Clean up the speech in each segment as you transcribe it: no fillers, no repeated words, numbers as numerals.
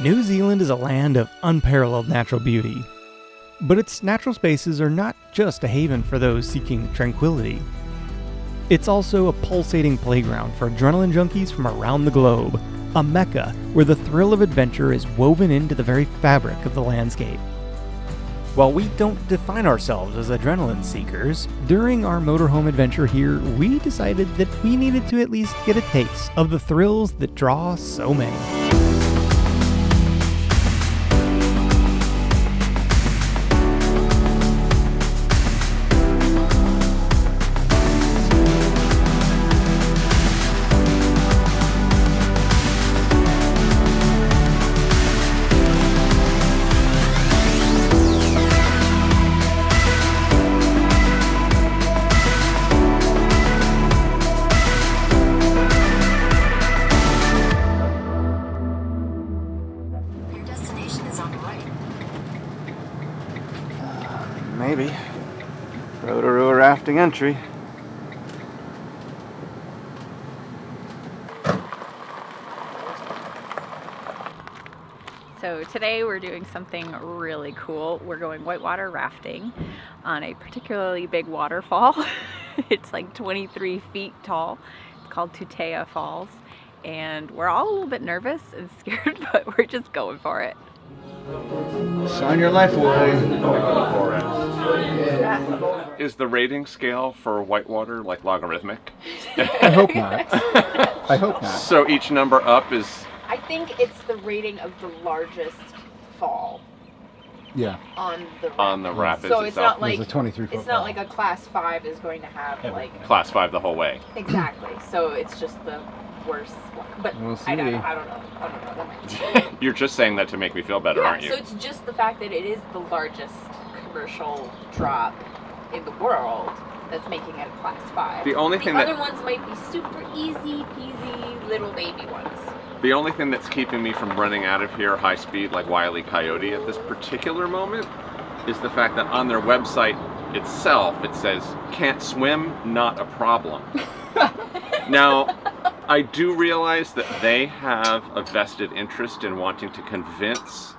New Zealand is a land of unparalleled natural beauty. But its natural spaces are not just a haven for those seeking tranquility. It's also a pulsating playground for adrenaline junkies from around the globe, a mecca where the thrill of adventure is woven into the very fabric of the landscape. While we don't define ourselves as adrenaline seekers, during our motorhome adventure here, we decided that we needed to at least get a taste of the thrills that draw so many. Maybe. Rotorua rafting entry. So today we're doing something really cool. We're going whitewater rafting on a particularly big waterfall. It's like 23 feet tall. It's called Tutea Falls. And we're all a little bit nervous and scared, but we're just going for it. Sign your life away. Is the rating scale for whitewater like logarithmic? I hope not. I hope not. So each number up is... I think it's the rating of the largest fall. Yeah. On the rapids so it's itself. not like There's a 23-foot it's not like a class 5 is going to have like Class 5 the whole way. Exactly. So it's just the worst one. But We'll see. I don't know. That might You're just saying that to make me feel better, aren't you? So it's just the fact that it is the largest commercial drop in the world that's making it a class 5. The only thing other ones might be super easy peasy little baby ones. The only thing that's keeping me from running out of here high speed like Wile E. Coyote at this particular moment is the fact that on their website itself it says, can't swim, not a problem. Now, I do realize that they have a vested interest in wanting to convince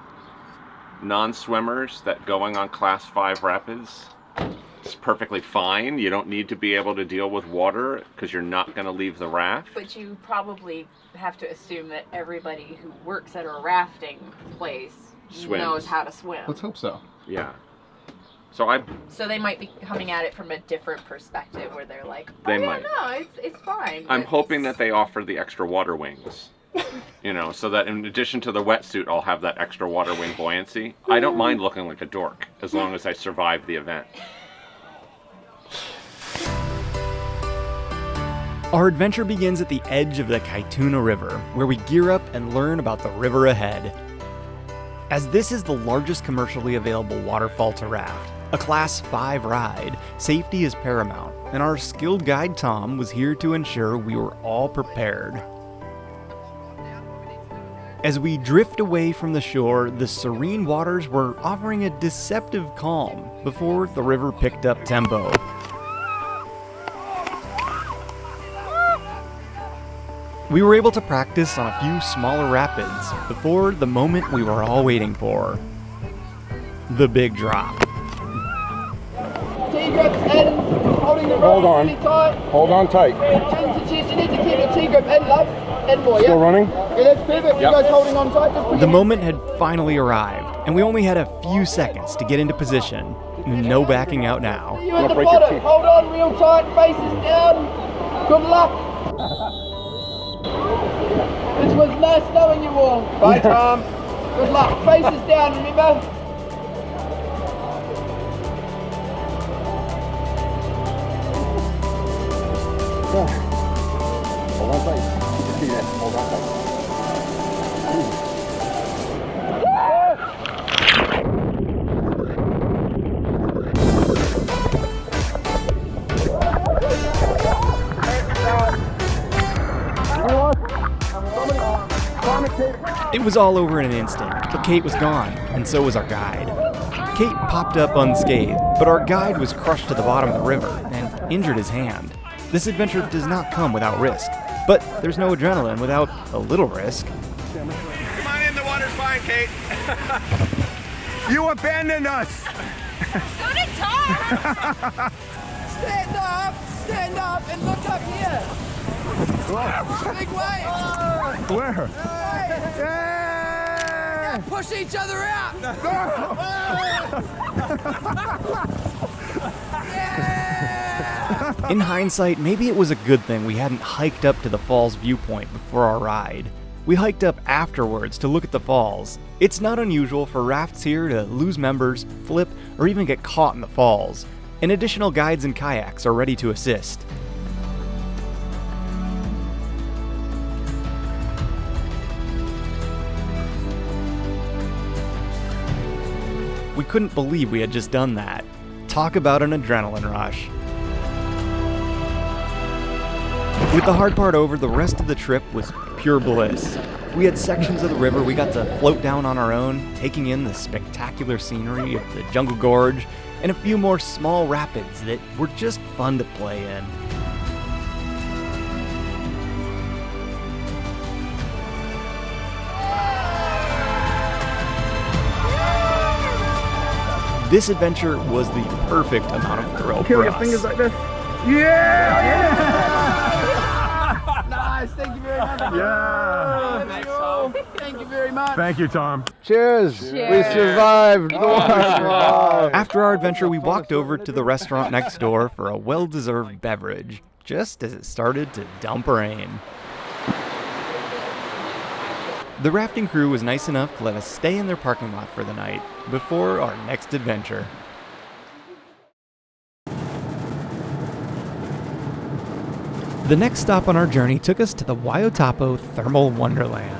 non-swimmers that going on class 5 rapids is perfectly fine. You don't need to be able to deal with water because you're not going to leave the raft. But you probably have to assume that everybody who works at a rafting place knows how to swim. Let's hope so. Yeah. So they might be coming at it from a different perspective where they're like, might. No, it's fine. I'm hoping that they offer the extra water wings. You know, so that in addition to the wetsuit, I'll have that extra water wing buoyancy. I don't mind looking like a dork as long as I survive the event. Our adventure begins at the edge of the Kaituna River, where we gear up and learn about the river ahead. As this is the largest commercially available waterfall to raft, a Class 5 ride, safety is paramount, and our skilled guide Tom was here to ensure we were all prepared. As we drift away from the shore, the serene waters were offering a deceptive calm before the river picked up tempo. We were able to practice on a few smaller rapids before the moment we were all waiting for. The big drop. T-grip in, holding the rope really tight. Hold on tight. Change the chest, you need to keep the T-grip in, love. In more, yeah? Still running? Yeah, that's perfect. You guys holding on tight. Just put The your moment had finally arrived, and we only had a few seconds to get into position. No backing out now. You at the bottom. Hold on real tight, faces down. Good luck. It was nice knowing you all. Bye, Tom. Good luck. Faces down, remember? Hold on tight. Just do that. Hold on tight. It was all over in an instant, but Kate was gone, and so was our guide. Kate popped up unscathed, but our guide was crushed to the bottom of the river and injured his hand. This adventure does not come without risk, but there's no adrenaline without a little risk. Come on in, the water's fine. Kate. You abandoned us. So did Tom! Stand up and look up here. Big wave. Where? Now push each other out. In hindsight, maybe it was a good thing we hadn't hiked up to the falls viewpoint before our ride. We hiked up afterwards to look at the falls. It's not unusual for rafts here to lose members, flip, or even get caught in the falls, and additional guides and kayaks are ready to assist. We couldn't believe we had just done that. Talk about an adrenaline rush. With the hard part over, the rest of the trip was pure bliss. We had sections of the river we got to float down on our own, taking in the spectacular scenery of the Jungle Gorge, and a few more small rapids that were just fun to play in. This adventure was the perfect amount of thrill for us. Fingers like this. Yeah! Nice, thank you very much. Yeah! Thank you very much. Thank you, Tom. Cheers. We Cheers. survived the waterfall. After our adventure, we walked over to the restaurant next door for a well-deserved beverage, just as it started to dump rain. The rafting crew was nice enough to let us stay in their parking lot for the night before our next adventure. The next stop on our journey took us to the Wai-O-Tapu thermal wonderland.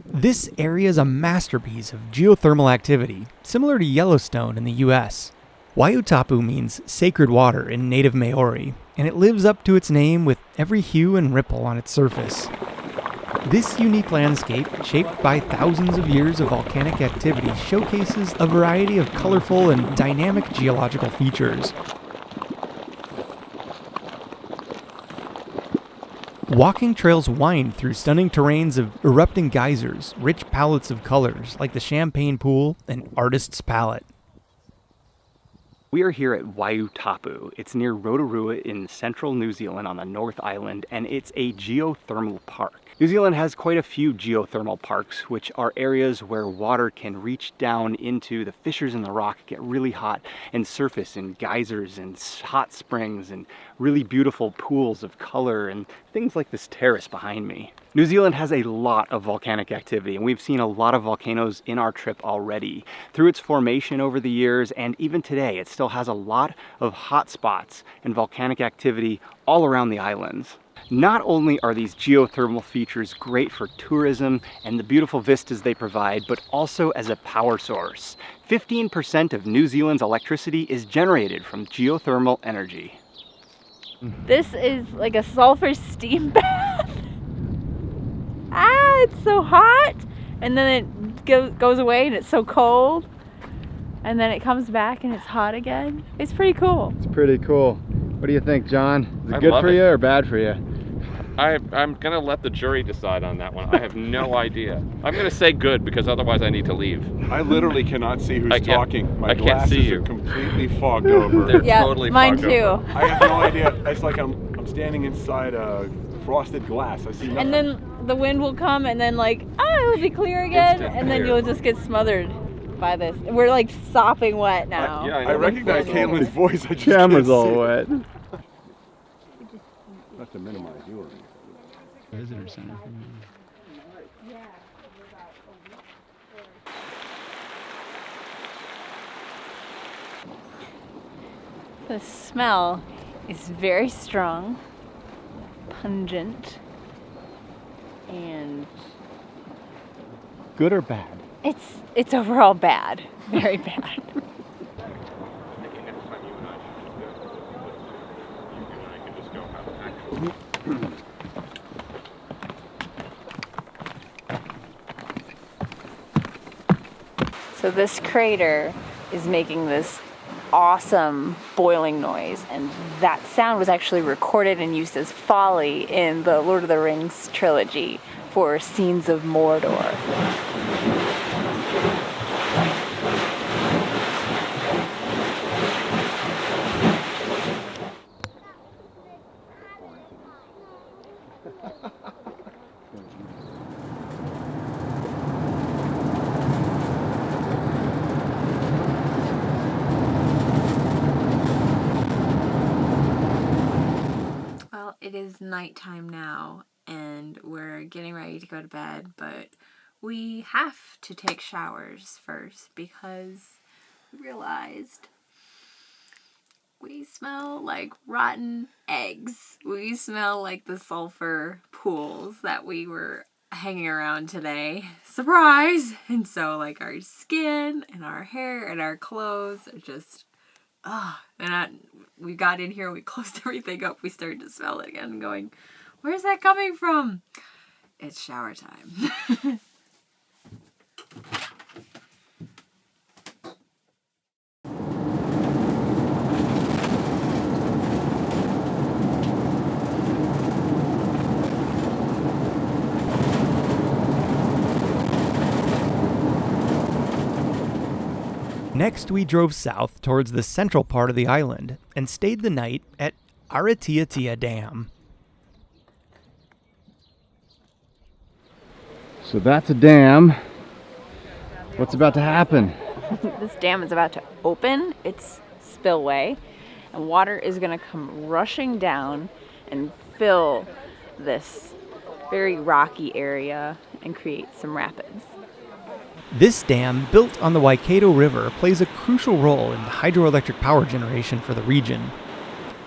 This area is a masterpiece of geothermal activity, similar to Yellowstone in the US. Wai-O-Tapu means sacred water in native Maori, and it lives up to its name with every hue and ripple on its surface. This unique landscape, shaped by thousands of years of volcanic activity, showcases a variety of colorful and dynamic geological features. Walking trails wind through stunning terrains of erupting geysers, rich palettes of colors like the champagne pool and artist's palette. We are here at Wai-O-Tapu. It's near Rotorua in central New Zealand on the North Island, and it's a geothermal park. New Zealand has quite a few geothermal parks, which are areas where water can reach down into the fissures in the rock, get really hot, and surface in geysers and hot springs and really beautiful pools of color and things like this terrace behind me. New Zealand has a lot of volcanic activity, and we've seen a lot of volcanoes in our trip already. Through its formation over the years, and even today, it still has a lot of hot spots and volcanic activity all around the islands. Not only are these geothermal features great for tourism and the beautiful vistas they provide, but also as a power source. 15% of New Zealand's electricity is generated from geothermal energy. This is like a sulfur steam bath. It's so hot, and then it goes away and it's so cold, and then it comes back and it's hot again. It's pretty cool. It's pretty cool. What do you think, John? Is it I good love for it. you or bad for you? I'm gonna let the jury decide on that one. I have no idea. I'm gonna say good because otherwise I need to leave. I literally cannot see who's I can't- talking. My I can't glasses see you. are completely fogged over. They're Yeah, totally mine fogged too. over. I have no idea. It's like I'm standing inside a frosted glass. I see nothing. And then the wind will come, and then like, it'll be clear again, Instant and then clear. you'll just get smothered by this. We're like sopping wet now. Yeah, I I know. recognize Caitlin's voice. I just Camera's can't all see. wet. Not to minimize yours. Visitor center. The smell is very strong, pungent, and Good or bad? it's overall bad, very bad. So this crater is making this awesome boiling noise, and that sound was actually recorded and used as Foley in the Lord of the Rings trilogy for scenes of Mordor. nighttime now and we're getting ready to go to bed, but we have to take showers first because we realized we smell like rotten eggs. We smell like the sulfur pools that we were hanging around today. Surprise! And so like our skin and our hair and our clothes are just, we got in here, we closed everything up, we started to smell it again going, where's that coming from? It's shower time. Next, we drove south towards the central part of the island and stayed the night at Weta Dam. So that's a dam. What's about to happen? This dam is about to open its spillway and water is going to come rushing down and fill this very rocky area and create some rapids. This dam, built on the Waikato River, plays a crucial role in the hydroelectric power generation for the region.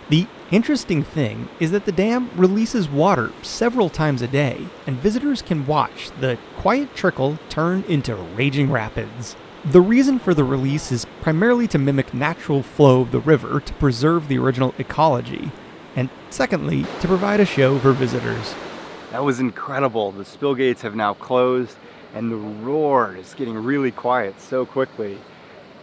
The interesting thing is that the dam releases water several times a day, and visitors can watch the quiet trickle turn into raging rapids. The reason for the release is primarily to mimic natural flow of the river to preserve the original ecology, and secondly, to provide a show for visitors. That was incredible. The spill gates have now closed, and the roar is getting really quiet so quickly.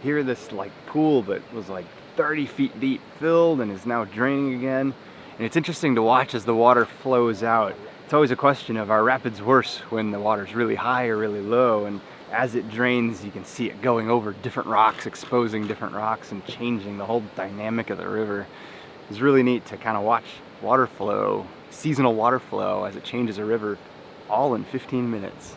Here this like pool that was like 30 feet deep filled and is now draining again. And it's interesting to watch as the water flows out. It's always a question of, are rapids worse when the water's really high or really low? And as it drains, you can see it going over different rocks, exposing different rocks and changing the whole dynamic of the river. It's really neat to kind of watch water flow, seasonal water flow as it changes a river all in 15 minutes.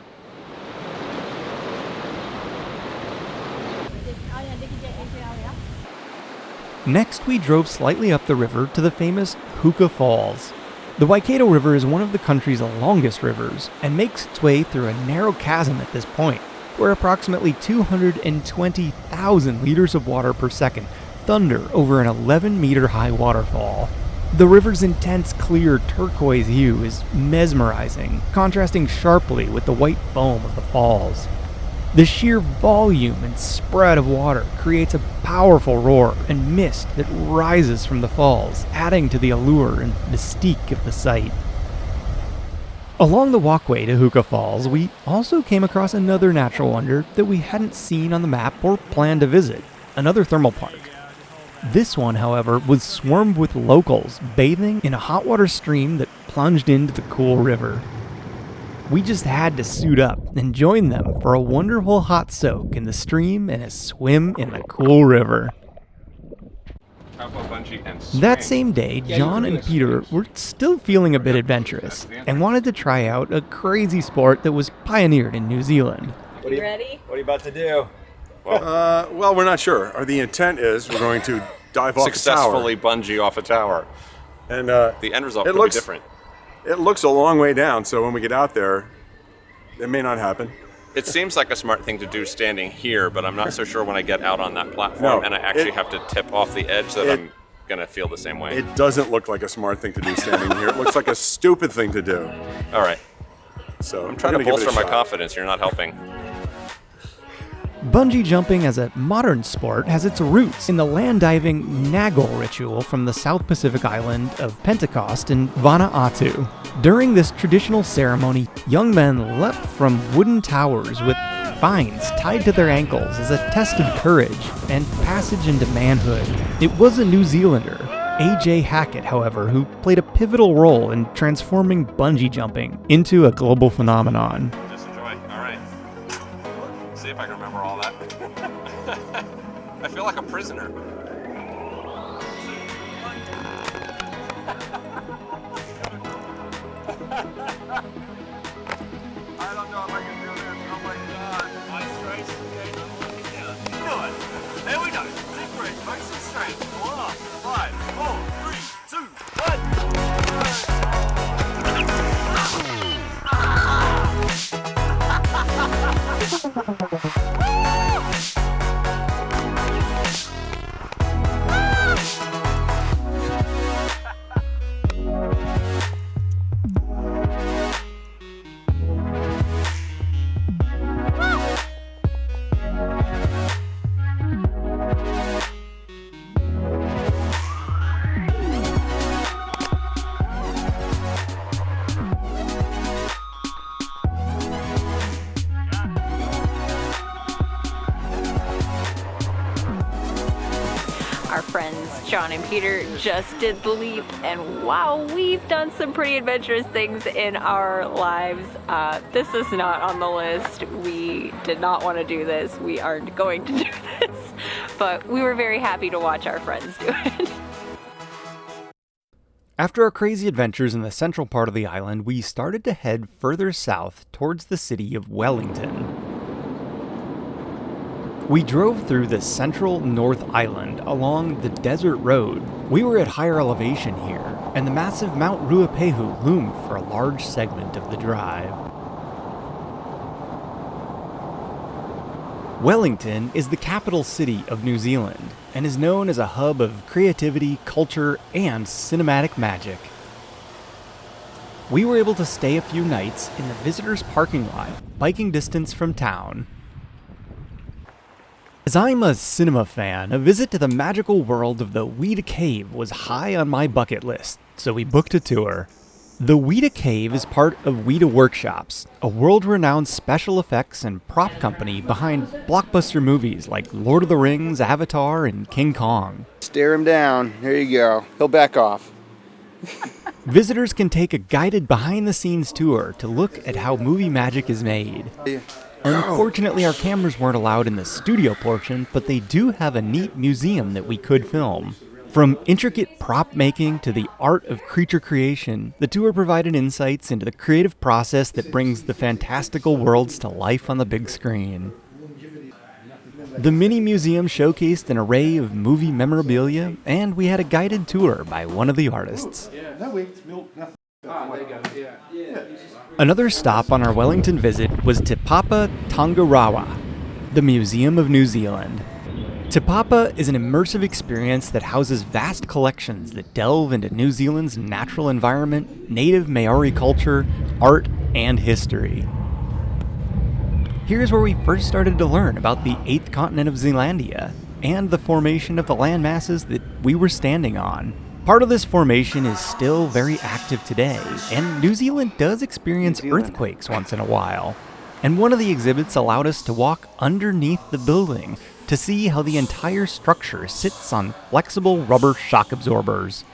Next, we drove slightly up the river to the famous Huka Falls. The Waikato River is one of the country's longest rivers and makes its way through a narrow chasm at this point, where approximately 220,000 liters of water per second thunder over an 11-meter high waterfall. The river's intense, clear turquoise hue is mesmerizing, contrasting sharply with the white foam of the falls. The sheer volume and spread of water creates a powerful roar and mist that rises from the falls, adding to the allure and mystique of the site. Along the walkway to Huka Falls, we also came across another natural wonder that we hadn't seen on the map or planned to visit, another thermal park. This one, however, was swarmed with locals bathing in a hot water stream that plunged into the cool river. We just had to suit up and join them for a wonderful hot soak in the stream and a swim in the cool river. How about bungee and swing? That same day, John and Peter were still feeling a bit adventurous and wanted to try out a crazy sport that was pioneered in New Zealand. You ready? What are you about to do? Well, we're not sure. The intent is we're going to dive off Successfully a tower. bungee off a tower. And The end result could be different. It looks a long way down, so when we get out there, it may not happen. It seems like a smart thing to do standing here, but I'm not so sure when I get out on that platform and I actually have to tip off the edge that I'm going to feel the same way. It doesn't look like a smart thing to do standing here. It looks like a stupid thing to do. All right. So I'm trying to bolster my confidence. You're not helping. Bungee jumping as a modern sport has its roots in the land diving Nagle ritual from the South Pacific island of Pentecost in Vanuatu. During this traditional ceremony, young men leapt from wooden towers with vines tied to their ankles as a test of courage and passage into manhood. It was a New Zealander, A.J. Hackett, however, who played a pivotal role in transforming bungee jumping into a global phenomenon. Just enjoy. All right. See if I can remember all that. I feel like a prisoner. I don't know if I can do this. Oh my God. Nice straight. Okay, don't let me down. Do it. There we go. Deep breath. Nice and straight. 5, 4, 3, 2, 1. Our friends John and Peter just did the leap, and wow, we've done some pretty adventurous things in our lives. This is not on the list. We did not want to do this. We aren't going to do this, but we were very happy to watch our friends do it. After our crazy adventures in the central part of the island, we started to head further south towards the city of Wellington. We drove through the central North Island along the desert road. We were at higher elevation here, and the massive Mount Ruapehu loomed for a large segment of the drive. Wellington is the capital city of New Zealand and is known as a hub of creativity, culture, and cinematic magic. We were able to stay a few nights in the visitors' parking lot, biking distance from town. As I'm a cinema fan, a visit to the magical world of the Weta Cave was high on my bucket list, so we booked a tour. The Weta Cave is part of Weta Workshops, a world-renowned special effects and prop company behind blockbuster movies like Lord of the Rings, Avatar, and King Kong. Stare him down. There you go. He'll back off. Visitors can take a guided behind-the-scenes tour to look at how movie magic is made. Unfortunately, our cameras weren't allowed in the studio portion, but they do have a neat museum that we could film. From intricate prop making to the art of creature creation, the tour provided insights into the creative process that brings the fantastical worlds to life on the big screen. The mini museum showcased an array of movie memorabilia, and we had a guided tour by one of the artists. Another stop on our Wellington visit was Te Papa Tongarewa, the Museum of New Zealand. Te Papa is an immersive experience that houses vast collections that delve into New Zealand's natural environment, native Maori culture, art, and history. Here's where we first started to learn about the 8th continent of Zealandia and the formation of the land masses that we were standing on. Part of this formation is still very active today, and New Zealand does experience earthquakes once in a while. And one of the exhibits allowed us to walk underneath the building to see how the entire structure sits on flexible rubber shock absorbers.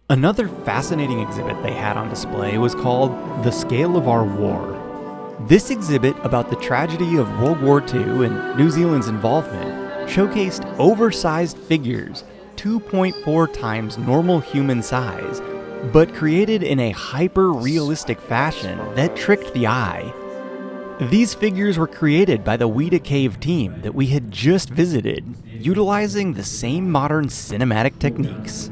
Another fascinating exhibit they had on display was called The Scale of Our War. This exhibit about the tragedy of World War II and New Zealand's involvement showcased oversized figures 2.4 times normal human size, but created in a hyper-realistic fashion that tricked the eye. These figures were created by the Weta Cave team that we had just visited, utilizing the same modern cinematic techniques.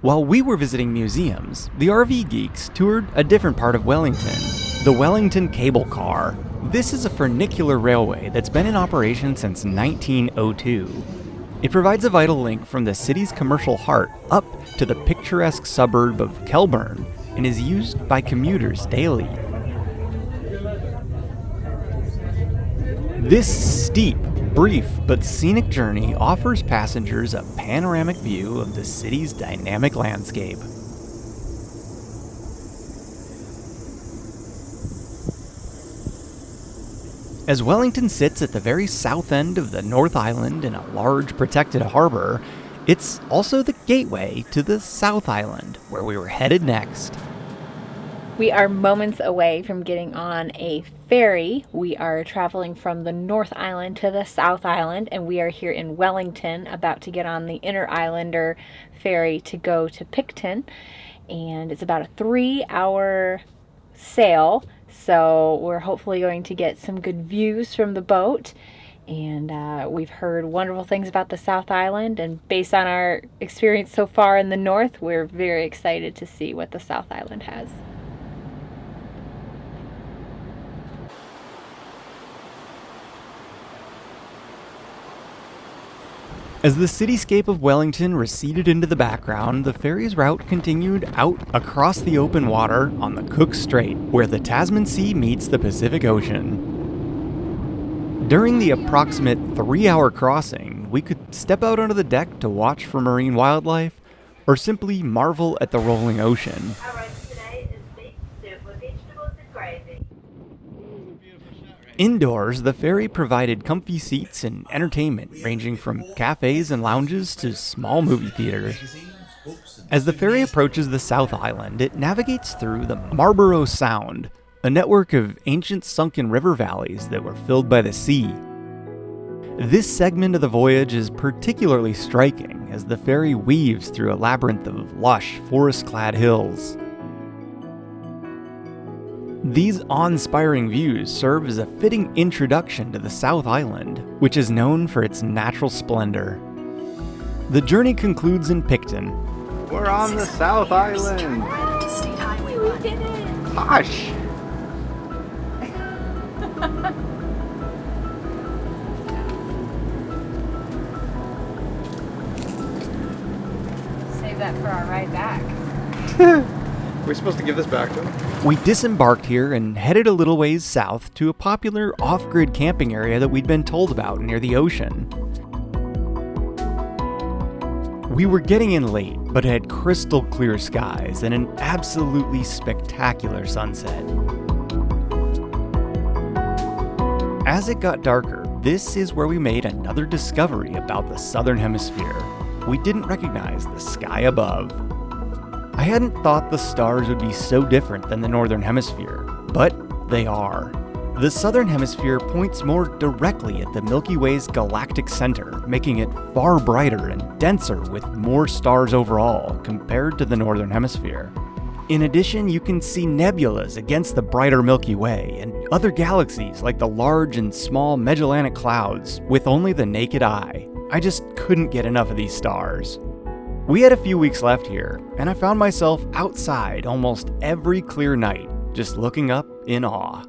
While we were visiting museums, the RV geeks toured a different part of Wellington, the Wellington Cable Car. This is a funicular railway that's been in operation since 1902. It provides a vital link from the city's commercial heart up to the picturesque suburb of Kelburn and is used by commuters daily. This steep, brief, but scenic journey offers passengers a panoramic view of the city's dynamic landscape. As Wellington sits at the very south end of the North Island in a large protected harbor, it's also the gateway to the South Island, where we were headed next. We are moments away from getting on a ferry. We are traveling from the North Island to the South Island, and we are here in Wellington, about to get on the Inner Islander ferry to go to Picton. And it's about a 3-hour sail, so we're hopefully going to get some good views from the boat. And we've heard wonderful things about the South Island, and based on our experience so far in the North, we're very excited to see what the South Island has. As the cityscape of Wellington receded into the background, the ferry's route continued out across the open water on the Cook Strait, where the Tasman Sea meets the Pacific Ocean. During the approximate 3-hour crossing, we could step out onto the deck to watch for marine wildlife, or simply marvel at the rolling ocean. Our roast today is beef soup with vegetables and gravy. Indoors, the ferry provided comfy seats and entertainment ranging from cafes and lounges to small movie theaters. As the ferry approaches the South Island, it navigates through the Marlborough Sound, a network of ancient sunken river valleys that were filled by the sea. This segment of the voyage is particularly striking as the ferry weaves through a labyrinth of lush, forest-clad hills. These awe-inspiring views serve as a fitting introduction to the South Island, which is known for its natural splendor. The journey concludes in Picton. We're on the South Island. We did it! Hush! Save that for our ride back. We're supposed to give this back to him? We disembarked here and headed a little ways south to a popular off-grid camping area that we'd been told about near the ocean. We were getting in late, but had crystal clear skies and an absolutely spectacular sunset. As it got darker, this is where we made another discovery about the Southern Hemisphere. We didn't recognize the sky above. I hadn't thought the stars would be so different than the Northern Hemisphere, but they are. The Southern Hemisphere points more directly at the Milky Way's galactic center, making it far brighter and denser with more stars overall compared to the Northern Hemisphere. In addition, you can see nebulas against the brighter Milky Way and other galaxies like the large and small Magellanic Clouds with only the naked eye. I just couldn't get enough of these stars. We had a few weeks left here, and I found myself outside almost every clear night, just looking up in awe.